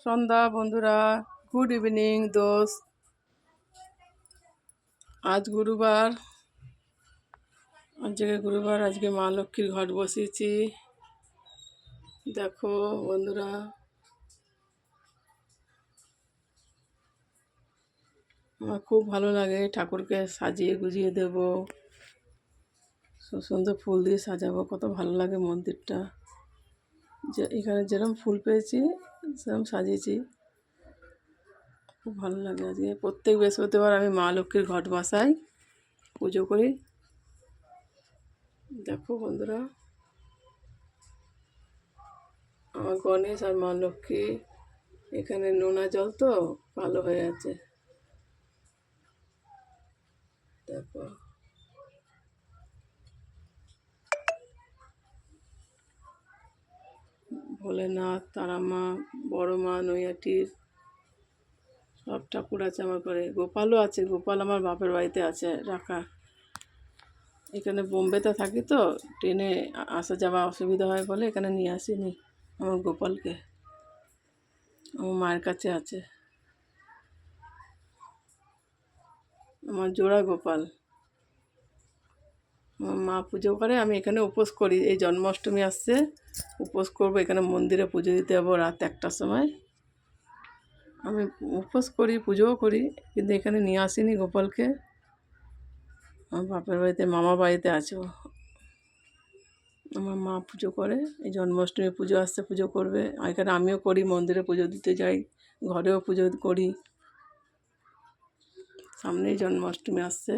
সন্ধ্যা বন্ধুরা, good evening দোস্ত। আজ গুরুবার, আজকে মা লক্ষ্মীর ঘট বসিয়েছি। দেখো বন্ধুরা, আমার খুব ভালো লাগে ঠাকুরকে সাজিয়ে গুজিয়ে দেব, সুন্দর ফুল দিয়ে সাজাবো, কত ভালো লাগে মন্দিরটা। যে এখানে যেরকম ফুল পেয়েছি সেরকম সাজিয়েছি, খুব ভালো লাগে। আজকে প্রত্যেক বৃহস্পতিবার আমি মা লক্ষ্মীর ঘট বসাই, পুজো করি। দেখো বন্ধুরা, আমার গণেশ আর মা লক্ষ্মী, এখানে নোনা জল তো ভালো হয়ে আছে। দেখো ভোলেনাথ, তারা মা, বড় মা, নৈহাটির সব ঠাকুর আছে আমার ঘরে। গোপালও আছে, গোপাল আমার বাপের বাড়িতে আছে রাখা। এখানে বোম্বেতে থাকি তো, ট্রেনে আসা যাওয়া অসুবিধা হয় বলে এখানে নিয়ে আসিনি আমার গোপালকে। আমার মায়ের কাছে আছে আমার জোড়া গোপাল। আমার মা পুজো করে, আমি এখানে উপোস করি। এই জন্মাষ্টমী আসছে, উপোস করবো, এখানে মন্দিরে পুজো দিতে যাবো রাত 1টার সময়। আমি উপোস করি, পুজোও করি, কিন্তু এখানে নিয়ে আসিনি গোপালকে। আমার বাপের বাড়িতে, মামা বাড়িতে আছে ও। আমার মা পুজো করে, এই জন্মাষ্টমী পুজো আসছে, পুজো করবে। এখানে আমিও করি, মন্দিরে পুজো দিতে যাই, ঘরেও পুজো করি। সামনেই জন্মাষ্টমী আসছে।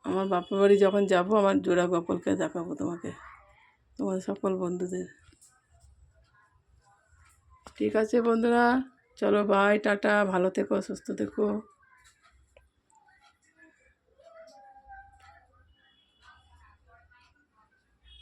আমার বাপের বাড়ি যখন যাব, আমার জোড়া গোপালকে দেখাবো তোমাকে, তোমাদের সকল বন্ধুদের। ঠিক আছে বন্ধুরা, চলো বাই, টাটা, ভালো থেকো, সুস্থ থেকো।